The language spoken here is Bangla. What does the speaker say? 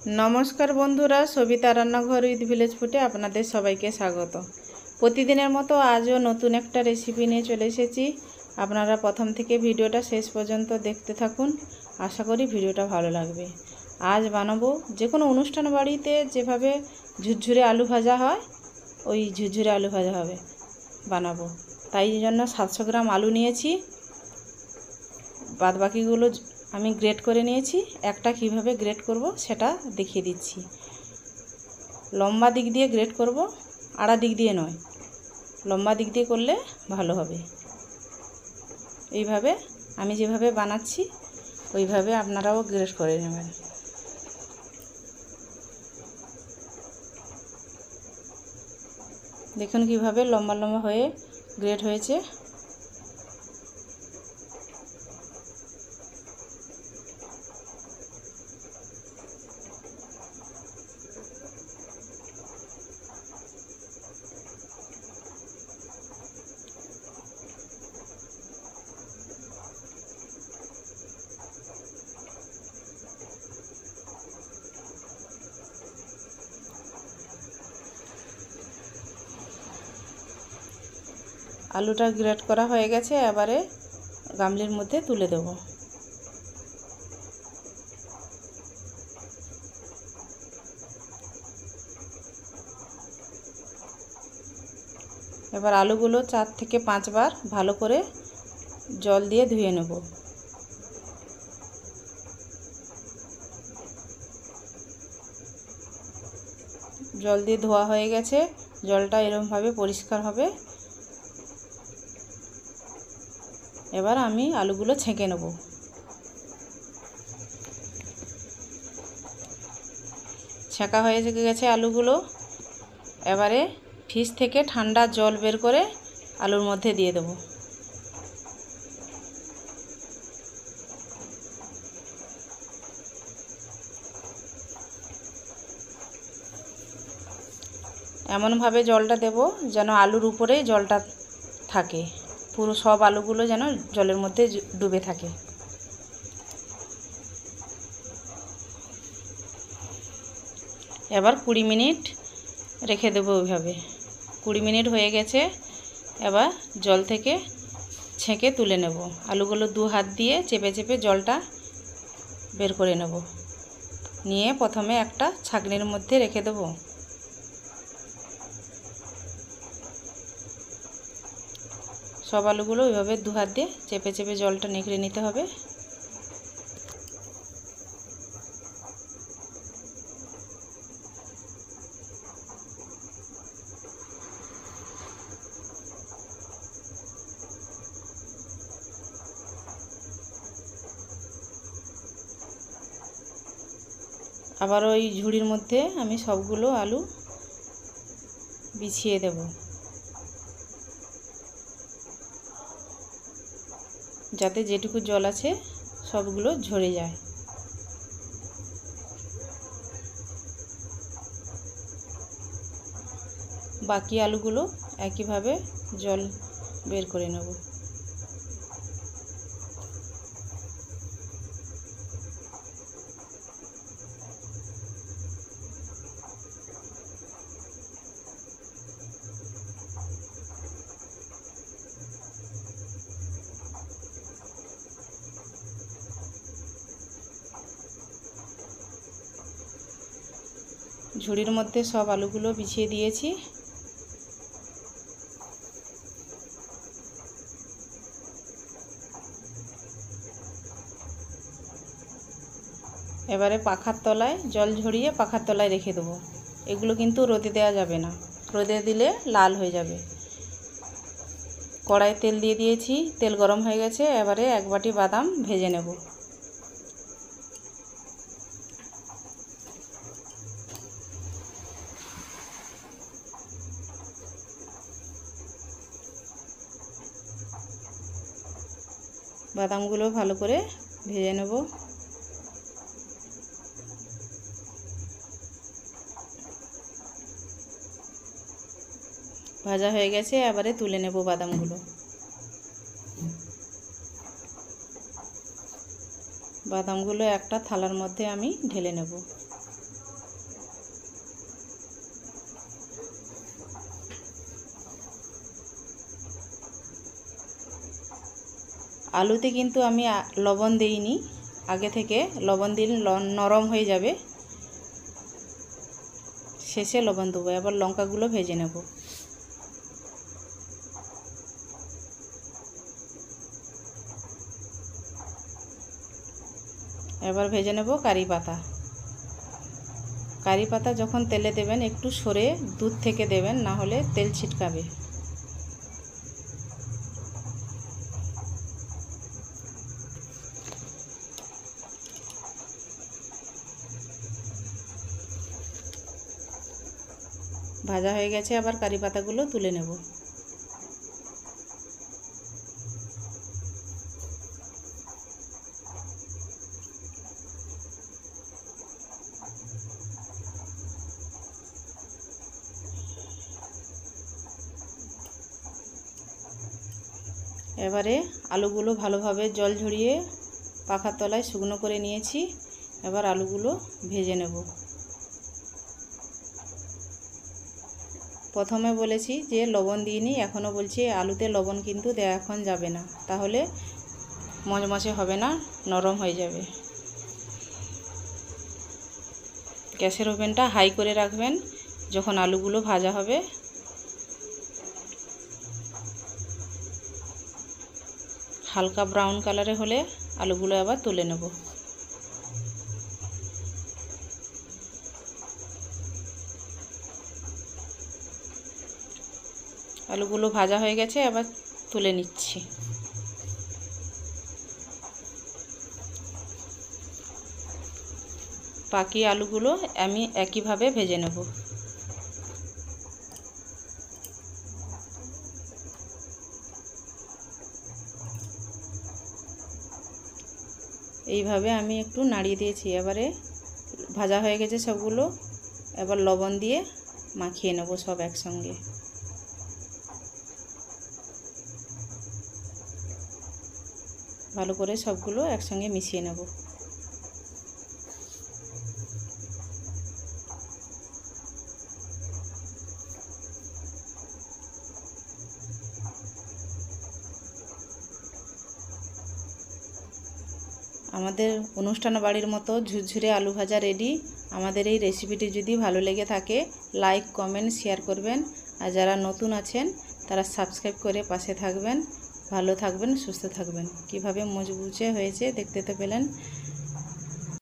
नमस्कार बंधुरा सविता रान्नाघर उइथ ভিলেজ ফুডে আপনাদের সবাইকে স্বাগত। প্রতিদিনের মতো আজও নতুন একটা রেসিপি নিয়ে চলে এসেছি। আপনারা প্রথম থেকে ভিডিওটা শেষ পর্যন্ত দেখতে থাকুন, আশা করি ভিডিওটা ভালো লাগবে। আজ বানাবো যে কোনো অনুষ্ঠান বাড়িতে যেভাবে ঝুরঝুরে আলু ভাজা হয়, ওই ঝুরঝুরে আলু ভাজা হবে বানাবো। তাই জন্য 700 গ্রাম আলু নিয়েছি, বাদবাকিগুলো আমি গ্রেট করে নিয়েছি। একটা কিভাবে গ্রেট করব সেটা দেখিয়ে দিচ্ছি। লম্বা দিক দিয়ে গ্রেট করব, আড়া দিক দিয়ে নয়, লম্বা দিক দিয়ে করলে ভালো হবে। এইভাবে আমি যেভাবে বানাচ্ছি ওইভাবে আপনারাও গ্রেট করে নেবেন। দেখুন কিভাবে লম্বা লম্বা হয়ে গ্রেট হয়েছে। আলুটা গ্রেট করা হয়ে গেছে, এবারে গামলির মধ্যে তুলে দেব। এবার আলুগুলো 4 থেকে 5 বার ভালো করে জল দিয়ে ধুয়ে নেব। জল দিয়ে ধোয়া হয়ে গেছে, জলটা এরকমভাবে পরিষ্কার হবে। এবার আমি আলুগুলো ছেঁকে নেব। ছেঁকা হয়ে গেছে আলুগুলো। এবারে ফ্রিজ থেকে ঠান্ডা জল বের করে আলুর মধ্যে দিয়ে দেব। এমনভাবে জলটা দেব যেন আলুর উপরে জলটা থাকে, পুরো সব আলুগুলো যেন জলের মধ্যে ডুবে থাকে। এবার 20 মিনিট রেখে দেবো ওইভাবে। 20 মিনিট হয়ে গেছে, এবার জল থেকে ছেঁকে তুলে নেব। আলুগুলো 2 হাত দিয়ে চেপে চেপে জলটা বের করে নেব। নিয়ে প্রথমে একটা ছাঁকনির মধ্যে রেখে দেব। সব আলুগুলো ওইভাবে 2 হাত দিয়ে চেপে চেপে জলটা নিগড়ে নিতে হবে। আবার ওই ঝুড়ির মধ্যে আমি সবগুলো আলু বিছিয়ে দেব, যাতে যেটুকু জল আছে সবগুলো ঝরে যায়। বাকি আলুগুলো একইভাবে জল বের করে নেব। ঝুড়ির মধ্যে সব আলুগুলো বিছিয়ে দিয়েছি। এবারে পাখার তলায় জল ঝরিয়ে পাখার তলায় রেখে দেবো। এগুলো কিন্তু রোদে দেওয়া যাবে না, রোদে দিলে লাল হয়ে যাবে। কড়াইয়ে তেল দিয়ে দিয়েছি, তেল গরম হয়ে গেছে। এবারে 1 বাটি বাদাম ভেজে নেব। বাদামগুলো ভালো করে ভেজে নেব। ভাজা হয়ে গেছে, এবারে তুলে নেব বাদামগুলো। বাদামগুলো একটা থালার মধ্যে আমি ঢেলে নেব। আলুতে কিন্তু আমি লবণ দেইনি, আগে থেকে লবণ দিলে নরম হয়ে যাবে, শেষে লবণ দেবো। এবার লঙ্কাগুলো ভেজে নেব। এবার ভেজে নেব কারি পাতা। কারি পাতা যখন তেলে দেবেন একটু সরে দুধ থেকে দেবেন, না হলে তেল ছিটকাবে। ভাজা হয়ে গেছে, আবার কারি পাতাগুলো তুলে নেব। এবারে আলুগুলো ভালোভাবে জল ঝরিয়ে পাখার তলায় শুকনো করে নিয়েছি। এবার আলুগুলো ভেজে নেব। প্রথমে বলেছি যে লবণ দিইনি, এখনও বলছি আলুতে লবণ কিন্তু দেওয়া এখন যাবে না, তাহলে মচমচে হবে না, নরম হয়ে যাবে। গ্যাসের ওভেনটা হাই করে রাখবেন যখন আলুগুলো ভাজা হবে। হালকা ব্রাউন কালারে হলে আলুগুলো আবার তুলে নেব। আলুগুলো ভাজা হয়ে গেছে, আবার তুলে নিচ্ছি। বাকি আলুগুলো আমি একইভাবে ভেজে নেব। এইভাবে আমি একটু নাড়িয়ে দিয়েছি। এবারে ভাজা হয়ে গেছে সবগুলো, এবার লবণ দিয়ে মাখিয়ে নেব সব একসঙ্গে। ভালো করে সবগুলো একসঙ্গে মিশিয়ে নেব। আমাদের অনুষ্ঠান বাড়ির মতো ঝুরঝুরে আলু ভাজা রেডি। আমাদের এই রেসিপিটি যদি ভালো লেগে থাকে লাইক, কমেন্ট, শেয়ার করবেন। আর যারা নতুন আছেন তারা সাবস্ক্রাইব করে পাশে থাকবেন। ভালো থাকবেন, সুস্থ থাকবেন। কিভাবে মুচমুচে হয়েছে দেখতে তো পেলেন।